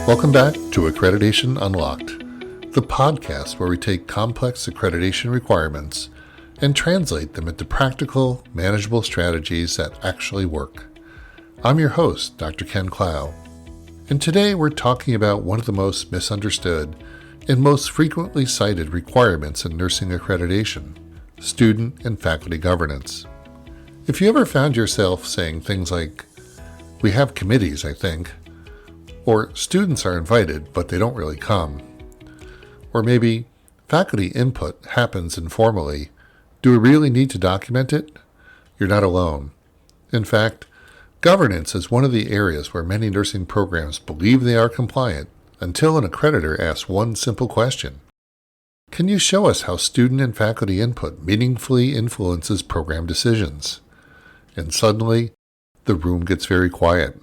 Welcome back to Accreditation Unlocked, the podcast where we take complex accreditation requirements and translate them into practical, manageable strategies that actually work. I'm your host, Dr. Ken Clough, and today we're talking about one of the most misunderstood and most frequently cited requirements in nursing accreditation, student and faculty governance. If you ever found yourself saying things like, "We have committees, I think," or "Students are invited, but they don't really come," or maybe "Faculty input happens informally, do we really need to document it?" You're not alone. In fact, governance is one of the areas where many nursing programs believe they are compliant until an accreditor asks one simple question. Can you show us how student and faculty input meaningfully influences program decisions? And suddenly, the room gets very quiet.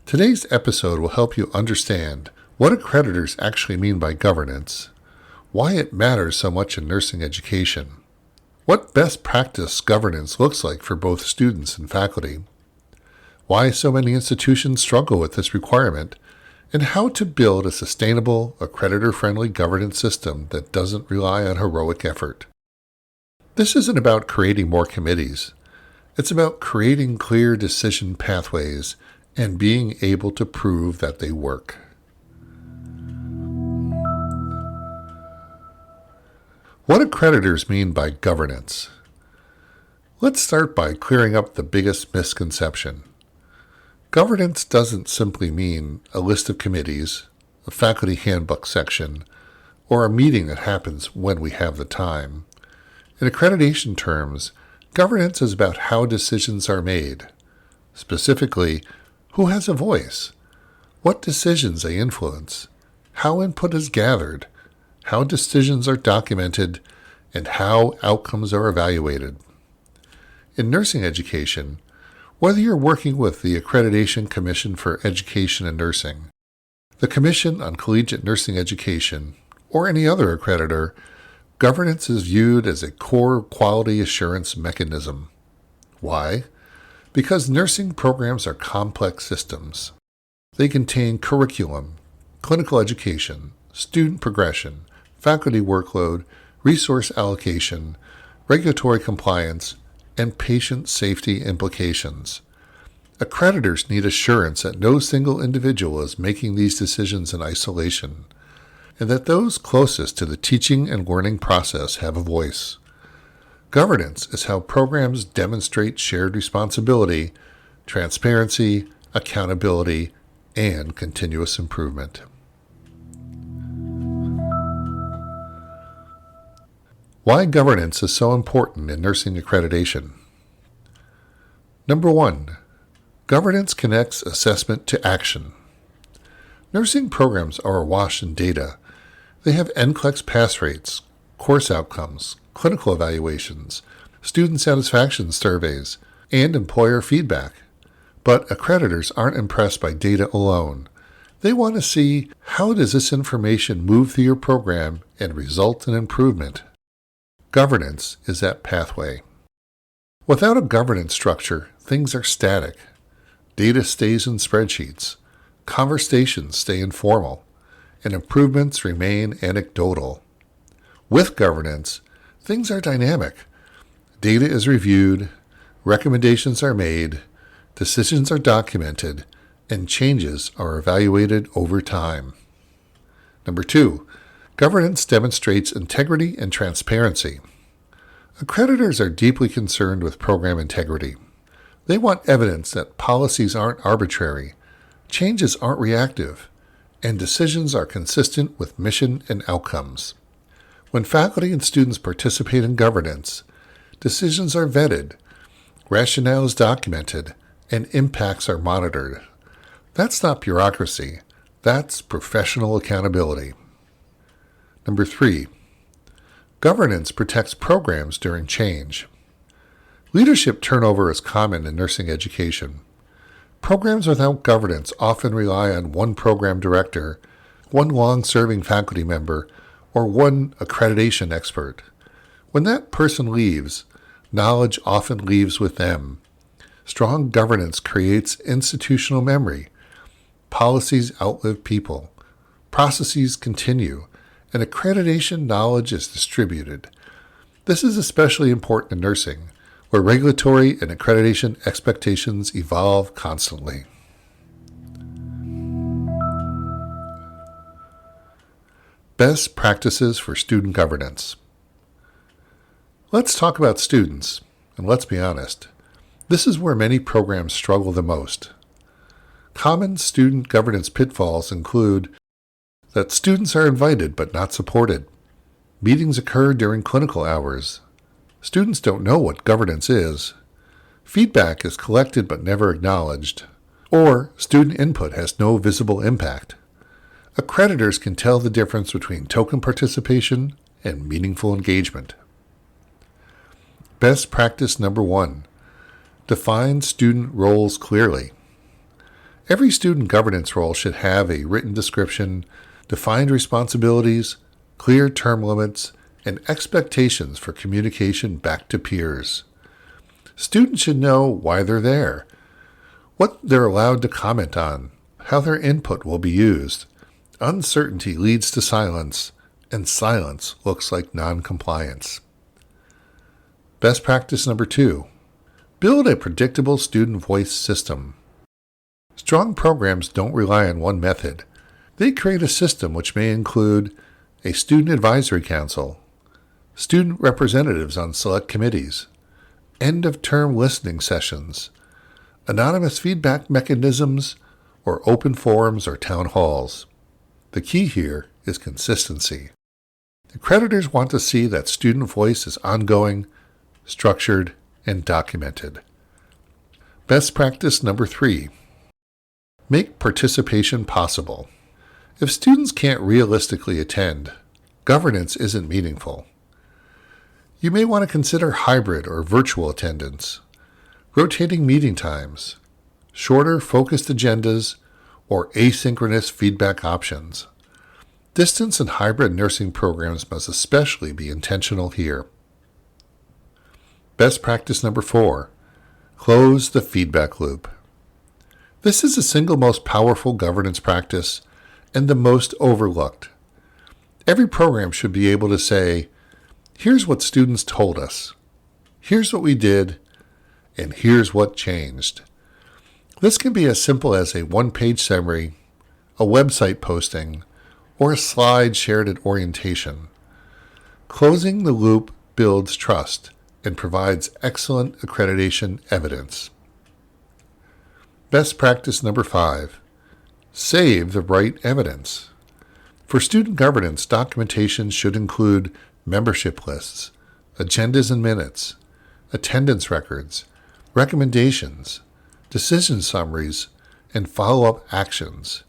Today's episode will help you understand what accreditors actually mean by governance, why it matters so much in nursing education, what best practice governance looks like for both students and faculty, why so many institutions struggle with this requirement, and how to build a sustainable, accreditor-friendly governance system that doesn't rely on heroic effort. This isn't about creating more committees. It's about creating clear decision pathways and being able to prove that they work. What accreditors mean by governance? Let's start by clearing up the biggest misconception. Governance doesn't simply mean a list of committees, a faculty handbook section, or a meeting that happens when we have the time. In accreditation terms, governance is about how decisions are made. Specifically, who has a voice, what decisions they influence, how input is gathered, how decisions are documented, and how outcomes are evaluated. In nursing education, whether you're working with the Accreditation Commission for Education and Nursing, the Commission on Collegiate Nursing Education, or any other accreditor, governance is viewed as a core quality assurance mechanism. Why? Because nursing programs are complex systems. They contain curriculum, clinical education, student progression, faculty workload, resource allocation, regulatory compliance, and patient safety implications. Accreditors need assurance that no single individual is making these decisions in isolation, and that those closest to the teaching and learning process have a voice. Governance is how programs demonstrate shared responsibility, transparency, accountability, and continuous improvement. Why governance is so important in nursing accreditation. Number 1, governance connects assessment to action. Nursing programs are awash in data. They have NCLEX pass rates, course outcomes, clinical evaluations, student satisfaction surveys, and employer feedback. But accreditors aren't impressed by data alone. They want to see, how does this information move through your program and result in improvement? Governance is that pathway. Without a governance structure, things are static. Data stays in spreadsheets, conversations stay informal, and improvements remain anecdotal. With governance, things are dynamic. Data is reviewed, recommendations are made, decisions are documented, and changes are evaluated over time. Number 2, governance demonstrates integrity and transparency. Accreditors are deeply concerned with program integrity. They want evidence that policies aren't arbitrary, changes aren't reactive, and decisions are consistent with mission and outcomes. When faculty and students participate in governance, decisions are vetted, rationale is documented, and impacts are monitored. That's not bureaucracy. That's professional accountability. Number 3, governance protects programs during change. Leadership turnover is common in nursing education. Programs without governance often rely on one program director, one long-serving faculty member, or one accreditation expert. When that person leaves, knowledge often leaves with them. Strong governance creates institutional memory. Policies outlive people. Processes continue, and accreditation knowledge is distributed. This is especially important in nursing, where regulatory and accreditation expectations evolve constantly. Best practices for student governance. Let's talk about students, and let's be honest. This is where many programs struggle the most. Common student governance pitfalls include that students are invited but not supported. Meetings occur during clinical hours. Students don't know what governance is. Feedback is collected but never acknowledged. Or student input has no visible impact. Accreditors can tell the difference between token participation and meaningful engagement. Best practice number 1. Define student roles clearly. Every student governance role should have a written description, defined responsibilities, clear term limits, and expectations for communication back to peers. Students should know why they're there, what they're allowed to comment on, how their input will be used. Uncertainty leads to silence, and silence looks like non-compliance. Best practice number 2. Build a predictable student voice system. Strong programs don't rely on one method. They create a system which may include a student advisory council, student representatives on select committees, end-of-term listening sessions, anonymous feedback mechanisms, or open forums or town halls. The key here is consistency. Accreditors want to see that student voice is ongoing, structured, and documented. Best practice number 3. Make participation possible. If students can't realistically attend, governance isn't meaningful. You may want to consider hybrid or virtual attendance, rotating meeting times, shorter focused agendas, or asynchronous feedback options. Distance and hybrid nursing programs must especially be intentional here. Best practice number 4. Close the feedback loop. This is the single most powerful governance practice and the most overlooked. Every program should be able to say, here's what students told us, here's what we did, and here's what changed. This can be as simple as a one-page summary, a website posting, or a slide shared at orientation. Closing the loop builds trust and provides excellent accreditation evidence. Best practice number 5. Save the right evidence. For student governance, documentation should include membership lists, agendas and minutes, attendance records, recommendations, decision summaries, and follow-up actions.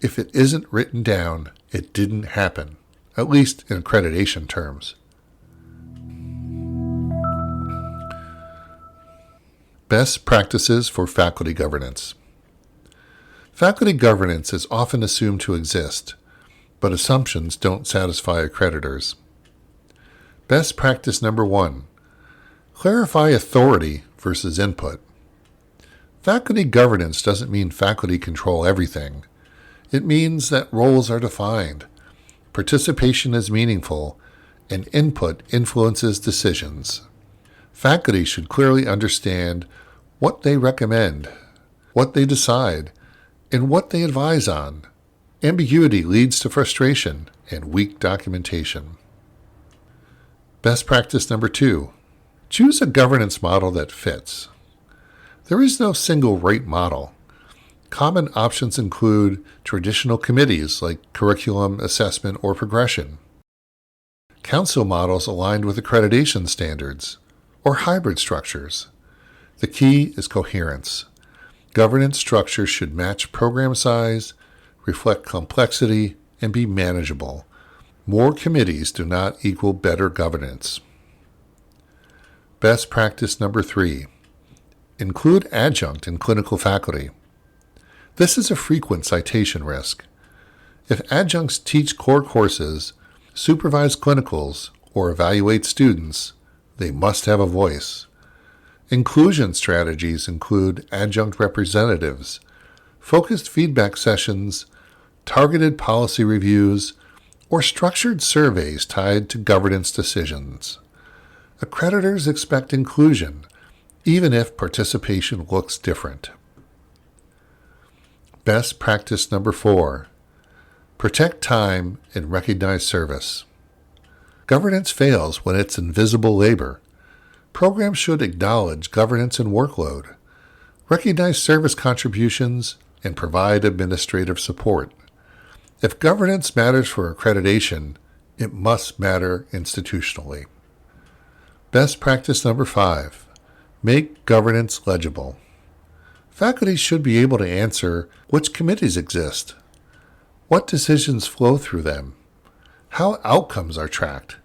If it isn't written down, it didn't happen, at least in accreditation terms. Best practices for faculty governance. Faculty governance is often assumed to exist, but assumptions don't satisfy accreditors. Best practice number 1. Clarify authority versus input. Faculty governance doesn't mean faculty control everything. It means that roles are defined, participation is meaningful, and input influences decisions. Faculty should clearly understand what they recommend, what they decide, and what they advise on. Ambiguity leads to frustration and weak documentation. Best practice number 2. Choose a governance model that fits. There is no single right model. Common options include traditional committees like curriculum, assessment, or progression, council models aligned with accreditation standards, or hybrid structures. The key is coherence. Governance structure should match program size, reflect complexity, and be manageable. More committees do not equal better governance. Best practice number 3. Include adjunct in clinical faculty. This is a frequent citation risk. If adjuncts teach core courses, supervise clinicals, or evaluate students, they must have a voice. Inclusion strategies include adjunct representatives, focused feedback sessions, targeted policy reviews, or structured surveys tied to governance decisions. Accreditors expect inclusion, even if participation looks different. Best practice number 4. Protect time and recognize service. Governance fails when it's invisible labor. Programs should acknowledge governance and workload, recognize service contributions, and provide administrative support. If governance matters for accreditation, it must matter institutionally. Best practice number 5. Make governance legible. Faculty should be able to answer which committees exist, what decisions flow through them, how outcomes are tracked.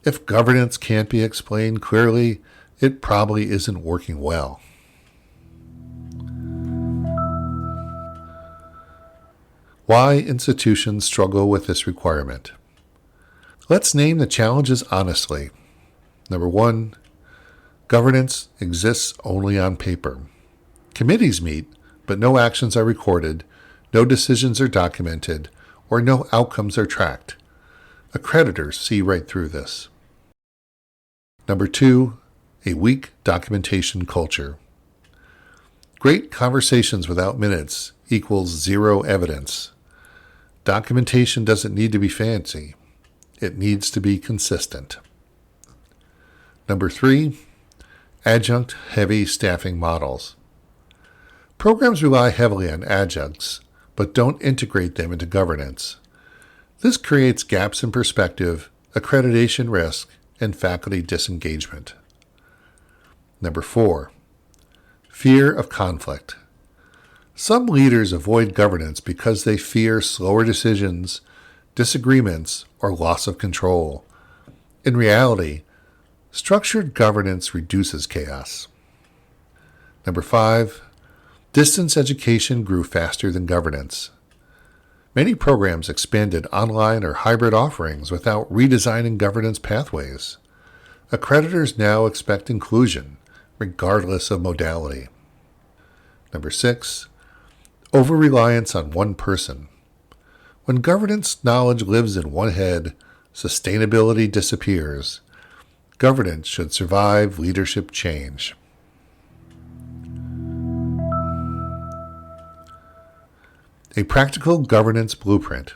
If governance can't be explained clearly, it probably isn't working well. Why institutions struggle with this requirement. Let's name the challenges honestly. Number 1, governance exists only on paper. Committees meet, but no actions are recorded, no decisions are documented, or no outcomes are tracked. Accreditors see right through this. Number 2, a weak documentation culture. Great conversations without minutes equals zero evidence. Documentation doesn't need to be fancy. It needs to be consistent. Number 3, adjunct-heavy staffing models. Programs rely heavily on adjuncts, but don't integrate them into governance. This creates gaps in perspective, accreditation risk, and faculty disengagement. Number 4, fear of conflict. Some leaders avoid governance because they fear slower decisions, disagreements, or loss of control. In reality, structured governance reduces chaos. Number 5, distance education grew faster than governance. Many programs expanded online or hybrid offerings without redesigning governance pathways. Accreditors now expect inclusion, regardless of modality. Number 6, over-reliance on one person. When governance knowledge lives in one head, sustainability disappears. Governance should survive leadership change. A practical governance blueprint.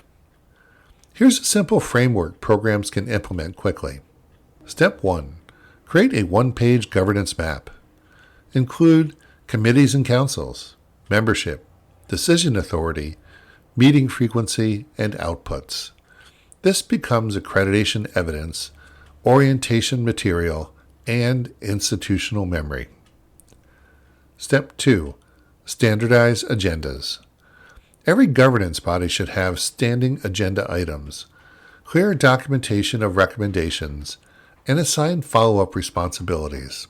Here's a simple framework programs can implement quickly. Step 1. Create a one-page governance map. Include committees and councils, membership, decision authority, meeting frequency, and outputs. This becomes accreditation evidence, orientation material, and institutional memory. Step 2. Standardize agendas. Every governance body should have standing agenda items, clear documentation of recommendations, and assign follow-up responsibilities.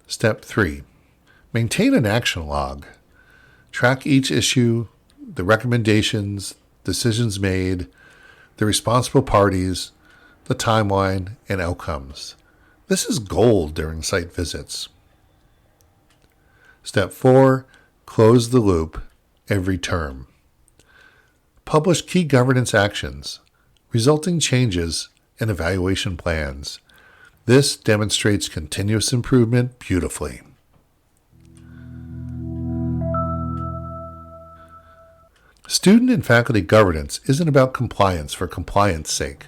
Step 3. Maintain an action log. Track each issue, the recommendations, decisions made, the responsible parties, the timeline, and outcomes. This is gold during site visits. Step 4. Close the loop every term. Publish key governance actions, resulting changes, and evaluation plans. This demonstrates continuous improvement beautifully. Student and faculty governance isn't about compliance for compliance sake.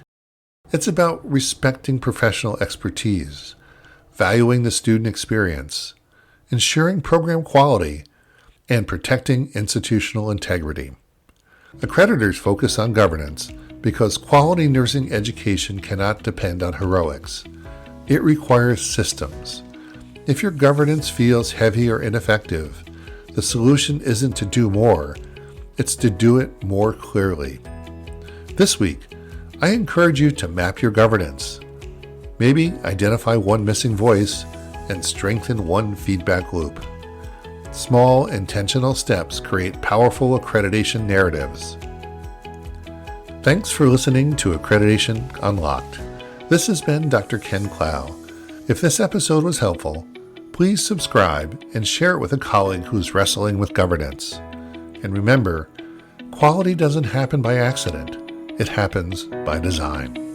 It's about respecting professional expertise, valuing the student experience, ensuring program quality, and protecting institutional integrity. Accreditors focus on governance because quality nursing education cannot depend on heroics. It requires systems. If your governance feels heavy or ineffective, the solution isn't to do more, it's to do it more clearly. This week, I encourage you to map your governance. Maybe identify one missing voice and strengthen one feedback loop. Small, intentional steps create powerful accreditation narratives. Thanks for listening to Accreditation Unlocked. This has been Dr. Ken Clough. If this episode was helpful, Please subscribe and share it with a colleague who's wrestling with governance. And remember, quality doesn't happen by accident. It happens by design.